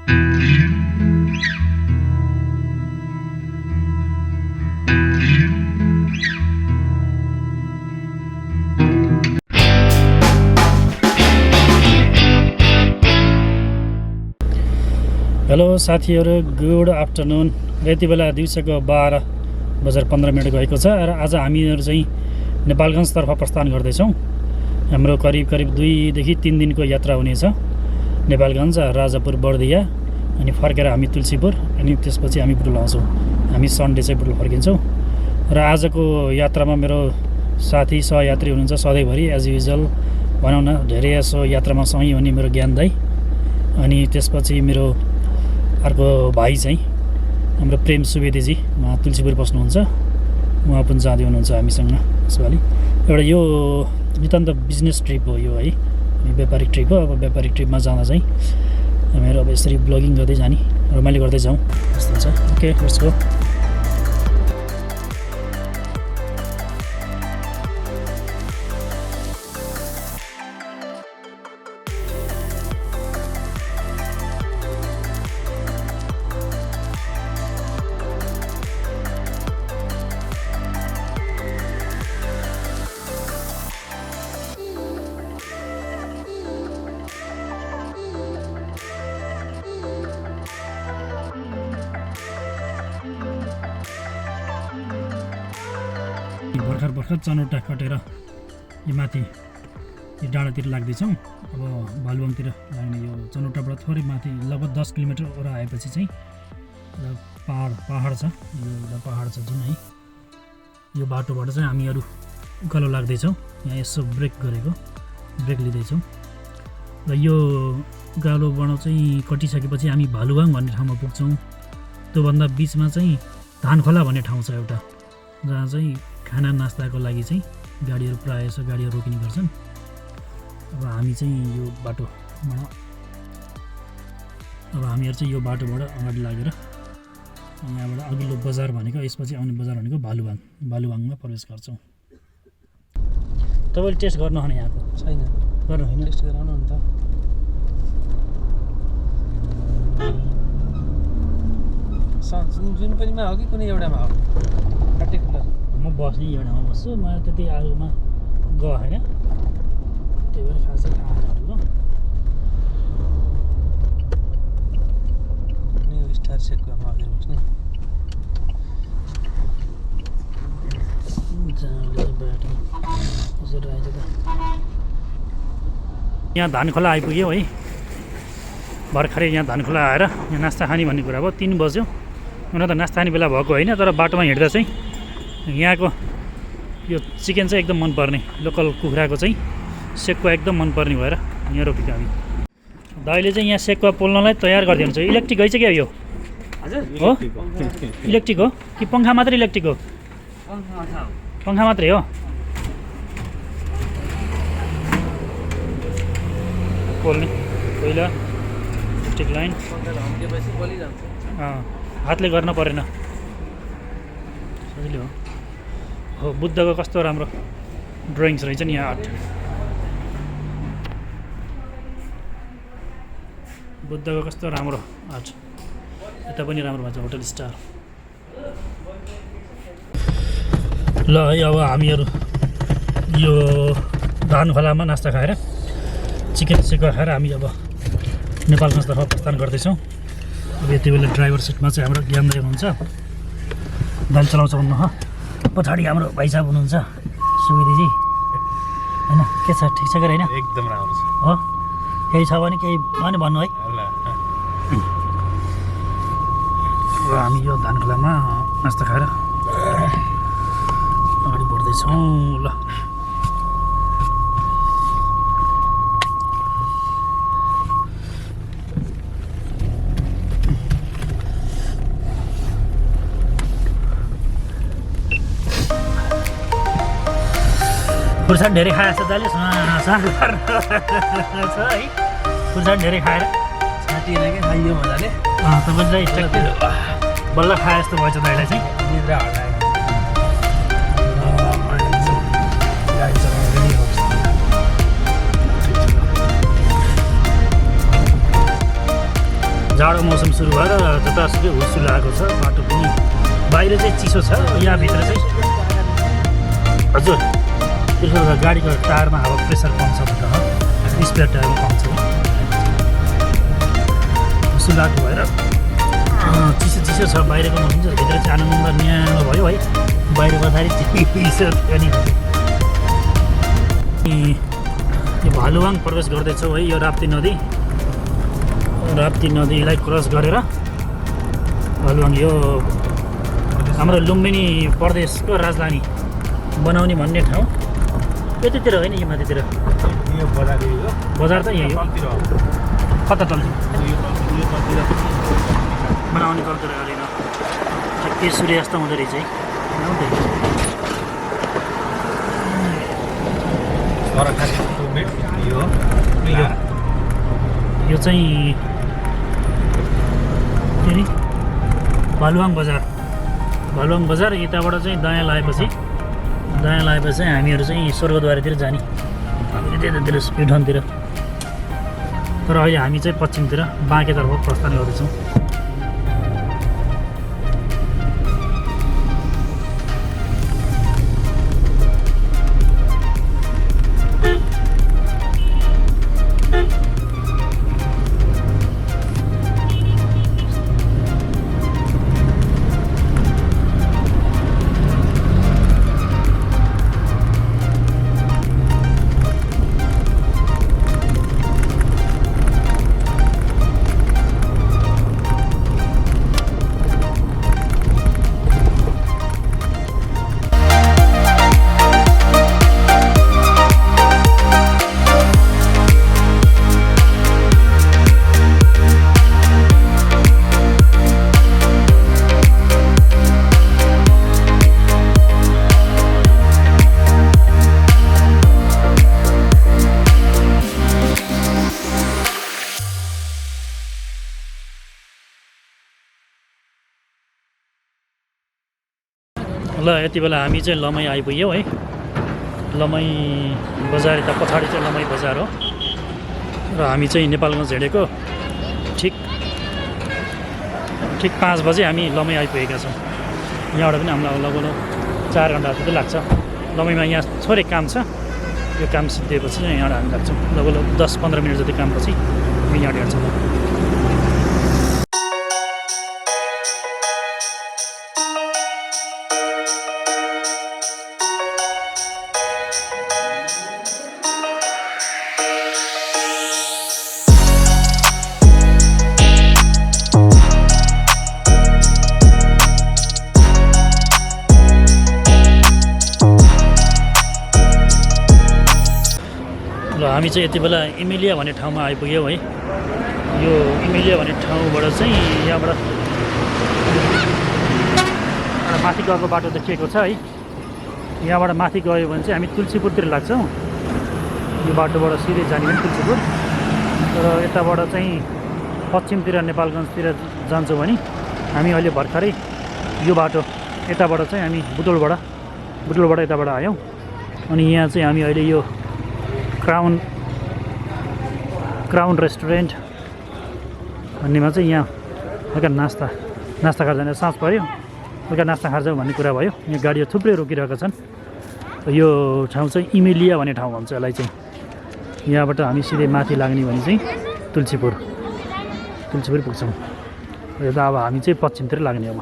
Hello साथीहरु, good afternoon. यति बेला दिउँसोको 12:15 गएको छ र आज हामीहरु चाहिँ नेपालगञ्ज तर्फ प्रस्थान गर्दैछौँ। हाम्रो करिब 2 देखि 3 दिनको यात्रा हुनेछ। नेपालगञ्ज, राजापुर, बर्दिया अनि फर्केर हामी तुलसीपुर अनि त्यसपछि हामी बुटुल आउँछौँ। हामी सन्डे चाहिँ बुटुल फर्किन्छौँ र आजको यात्रामा मेरो साथी सहयात्री हुनुहुन्छ सधैँभरि एज युजुअल भनौँ न। धेरै यसो यात्रामा सँगै हुने मेरो ज्ञान दाइ, अनि त्यसपछि मेरो अर्को भाइ चाहिँ हाम्रो प्रेम सुवेदीजी, उहाँ तुलसीपुर बस्नुहुन्छ। उहाँ पनि जाँदै हुनुहुन्छ हामीसँग यसपालि। एउटा यो नितान्त बिजनेस ट्रिप हो यो है, व्यापारिक ट्रिप हो। अब व्यापारिक ट्रिपमा जाँदा चाहिँ हामीहरू अब यसरी ब्लगिङ गर्दै जाने, रमाइलो गर्दै जाउँ जस्तो हुन्छ। Okay, let's go. भर्खर चनौटा कटेर यो माथि यो डाँडातिर लाग्दैछौँ। अब भालुवाङतिर लाग्ने यो चनौटाबाट थोरै माथि लगभग 10 किलोमिटर ओर आएपछि चाहिँ पहाड छ। यो एउटा पहाड छ जुन है, यो बाटोबाट चाहिँ हामीहरू उकालो लाग्दैछौँ। यहाँ यसो ब्रेक लिँदैछौँ र यो उकालोबाट चाहिँ कटिसकेपछि हामी भालुवाङ भन्ने ठाउँमा पुग्छौँ। त्योभन्दा बिचमा चाहिँ धानखोला भन्ने ठाउँ छ एउटा, जहाँ चाहिँ खाना नास्ताको लागि चाहिँ गाडीहरू प्रायः जसो गाडीहरू रोकिने गर्छन्। अब हामी चाहिँ यो बाटोबाट अगाडि लागेर यहाँबाट अघिल्लो बजार भनेको, यसपछि आउने बजार भनेको भालुवाङमा प्रवेश गर्छौँ। तपाईँले टेस्ट गर्नुहुने यहाँको छैन? गर्नु होइन, टेस्ट गराउनु नि त। जुन पनिमा हो कि कुनै एउटामा हो पार्टिकुलर? म बस्ने एउटामा बस्छु। मलाई त्यति आलुमा गयो होइन, त्यही भएर खासै खानाहरू स्टार सेटको हजुर बस्ने। यहाँ धानखोला आइपुग्यो है। भर्खरै यहाँ धानखोला आएर यहाँ नास्ता खाने भन्ने कुरा भयो। 3 बज्यो। हुन त नास्ता खाने बेला भएको होइन, तर बाटोमा हिँड्दा चाहिँ यहाँको यो चिकन चाहिँ एकदम मनपर्ने, लोकल कुखुराको चाहिँ सेकुवा एकदम मनपर्ने भएर यहाँ रोकेको हामी। दाइले चाहिँ यहाँ सेकुवा पोल्नलाई तयार गरिदिनुहुन्छ। इलेक्ट्रिक है चाहिँ क्या यो? हजुर हो, इलेक्ट्रिक हो कि पङ्खा मात्रै इलेक्ट्रिक हो? पङ्खा मात्रै हो। पोल्ने पहिला इलेक्ट्रिक लाइन हातले गर्न परेन, सजिलो हो। बुद्धको कस्तो राम्रो ड्रइङ्स रहेछ नि यहाँ। आर्ट बुद्धको कस्तो राम्रो आर्ट। यता पनि राम्रो भन्छ, होटल स्टार। ल है, अब हामीहरू यो धानखोलामा नास्ता खाएर चिकन सेकुवा खाएर हामी अब नेपालगञ्जतर्फ प्रस्थान गर्दैछौँ। अब यति बेला ड्राइभर सिटमा चाहिँ हाम्रो ज्ञान दाइ हुनुहुन्छ, गाडी चलाउँछ भन्नु हो। पछाडि हाम्रो भाइ साहब हुनुहुन्छ सुवेदीजी होइन। के छ, ठिक छ कि होइन? एकदम राम्रो छ हो। केही छ भने केही भने भन्नु है। अब हामी यो धानखोलामा नास्ता खाएर अगाडि बढ्दैछौँ। ल खुर्सानी धेरै खाए जस्तो दाइले छ है। खुर्सानी धेरै खाएर छाटिएन क्या, खाइयो मजाले। तपाईँले चाहिँ बल्ल खाए जस्तो भएछ दाइलाई चाहिँ। निद्रा हटायो। जाडो मौसम सुरु भएर जतासुकै हुसुल आएको छ बाटो पनि बाहिर चाहिँ चिसो छ यहाँभित्र चाहिँ हजुर त्यसो भए गाडीको टायरमा हावा प्रेसर कम छ त स्पेयर टायरमा कम छ हुसुल आएको भएर चिसो चिसो छ बाहिरको मौसम चाहिँ भित्र चाहिँ आनन्द न्यानो भयो है बाहिर बजारी चिसो थियो नि यो भालुवाङ प्रवेश गर्दैछौँ है यो राप्ती नदीलाई क्रस गरेर भालुवाङ यो हाम्रो लुम्बिनी प्रदेशको राजधानी बनाउने भन्ने ठाउँ यतितिर होइन यो माथितिर बजार त यही हो कता तलतिर बनाउने तलतिर गरेन के सूर्यास्त हुँदो रहेछ है यो चाहिँ के अरे भालुवाङ बजार यताबाट चाहिँ दायाँ लगाएपछि हामीहरू चाहिँ स्वर्गद्वारतिर जाने त्यतातिर प्युठानतिर तर अहिले हामी चाहिँ पश्चिमतिर बाँकेतर्फ प्रस्थान गर्दैछौँ ल यति बेला हामी चाहिँ लमै आइपुग्यौँ है लमै बजार यता पछाडि चाहिँ लमै बजार हो र हामी चाहिँ नेपालगञ्ज हिँडेको ठिक 5 बजे हामी लमै आइपुगेका छौँ यहाँबाट पनि हामीलाई लगभग 4 घन्टा जति लाग्छ लमैमा यहाँ थोरै काम छ यो काम सिद्धिएपछि चाहिँ यहाँबाट हामी लाग्छौँ लगभग 10-15 मिनट जति कामपछि हामी यहाँ हिँड्छौँ हामी चाहिँ यति बेला इमिलिया भन्ने ठाउँमा आइपुग्यौँ है यो इमिलिया भन्ने ठाउँबाट चाहिँ यहाँबाट माथि गएको बाटो देखिएको छ है यहाँबाट माथि गयो भने चाहिँ हामी तुलसीपुरतिर लाग्छौँ यो बाटोबाट सिधै जाने पनि तुलसीपुर तर यताबाट चाहिँ पश्चिमतिर नेपालगञ्जतिर जान्छौँ भने हामी अहिले भर्खरै यो बाटो यताबाट चाहिँ हामी बुटोलबाट यताबाट आयौँ अनि यहाँ चाहिँ हामी अहिले यो क्राउन रेस्टुरेन्ट भन्नेमा चाहिँ यहाँ हल्का नास्ता खाएर जाने साँझ पऱ्यो हल्का नास्ता खाएर जाउँ भन्ने कुरा भयो यहाँ गाडीहरू थुप्रै रोकिरहेका छन् यो ठाउँ चाहिँ इमिलिया भन्ने ठाउँ भन्छ यसलाई चाहिँ यहाँबाट हामी सिधै माथि लाग्ने भने चाहिँ तुलसीपुर पुग्छौँ यता अब हामी चाहिँ पश्चिमतिर लाग्ने अब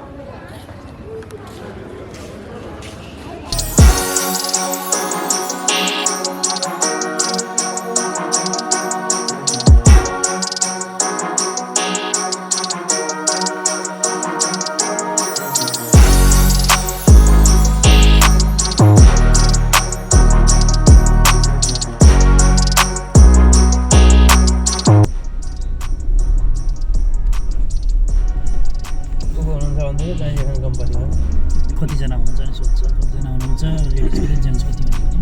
कतिजना हुनुहुन्छ नि सोध्छ कतिजना हुनुहुन्छ लेडिज जेन्ट्स कति हुनुहुन्छ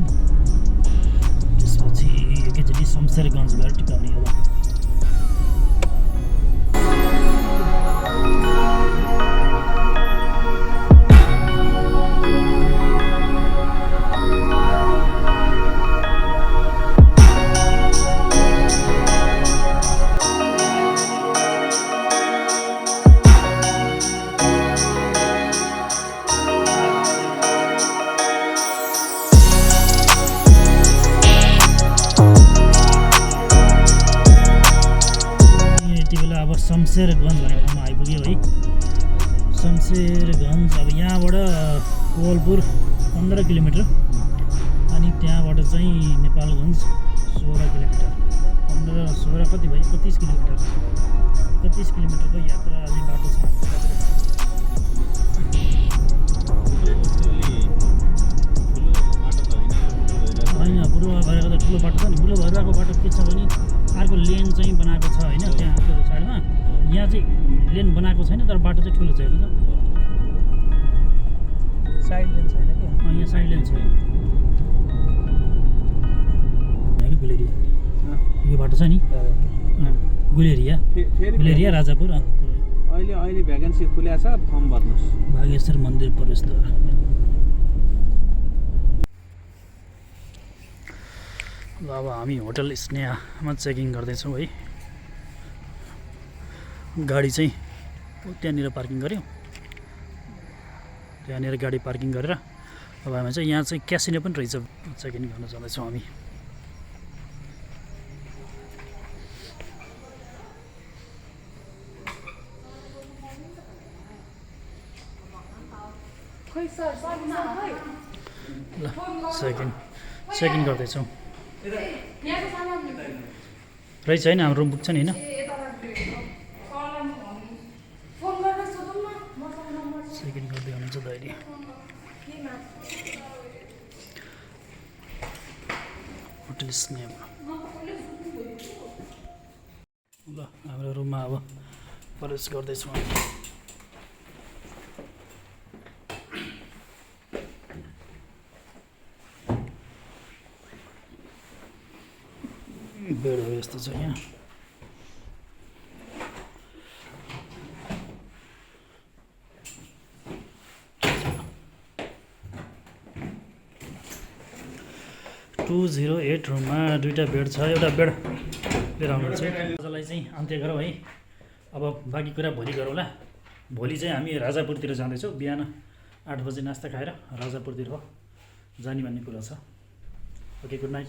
त्यसपछि एकैचोटि शमशेरगञ्ज गएर टिकाउने होला बेला अब शमशेरगञ्ज भन्ने ठाउँमा आइपुग्यो है। शमशेरगञ्ज अब यहाँबाट कोवलपुर 15 किलोमिटर अनि त्यहाँबाट चाहिँ नेपालगञ्ज 16 किलोमिटर। 15-16 कति भयो? 31 किलोमिटर। 31 किलोमिटरको यात्रा अझै बाटो छ होइन। पूर्व भइरहेको त ठुलो बाटो छ नि। ठुलो भइरहेको बाटो के छ भने अर्को लेन चाहिँ बनाएको छ होइन, त्यहाँ त्यो साइडमा। यहाँ चाहिँ लेन बनाएको छैन, तर बाटो चाहिँ ठुलो छ। हेर्नु त, साइड लेन छैन क्या? यहाँ साइड लेन छैन। यहाँ गुलेरिया यो बाटो छ नि, गुलेरिया गुलेरिया राजापुर। अहिले भ्याकेन्सी खुल्या छ, फर्म भर्नुहोस्। भागेश्वर मन्दिर प्रवेशद्वार। ल अब हामी होटल स्नेहामा चेकिङ गर्दैछौँ है। गाडी चाहिँ त्यहाँनिर पार्किङ गऱ्यौँ। त्यहाँनिर गाडी पार्किङ गरेर अब हामी चाहिँ यहाँ चाहिँ क्यासिनो पनि रहेछ, चेक इन गर्न जाँदैछौँ हामी। ल चेक इन गर्दैछौँ। रहेछ होइन, हाम्रो रुम पुग्छ नि होइन। चेक इन गर्दै हुनुहुन्छ दाइले। होटल स्नेहा। ल हाम्रो रुममा अब प्रवेश गर्दैछौँ हामी। बेडहरू यस्तो छ यहाँ। (208) रुममा 2टा बेड छ। एउटा बेड लिएर आउनुहुन्छ है। आजलाई चाहिँ अन्त्य गरौँ है। अब बाँकी कुरा भोलि गरौँला। भोलि चाहिँ हामी राजापुरतिर जाँदैछौँ। बिहान 8 बजे नास्ता खाएर राजापुरतिर जाने भन्ने कुरा छ। Okay, good night.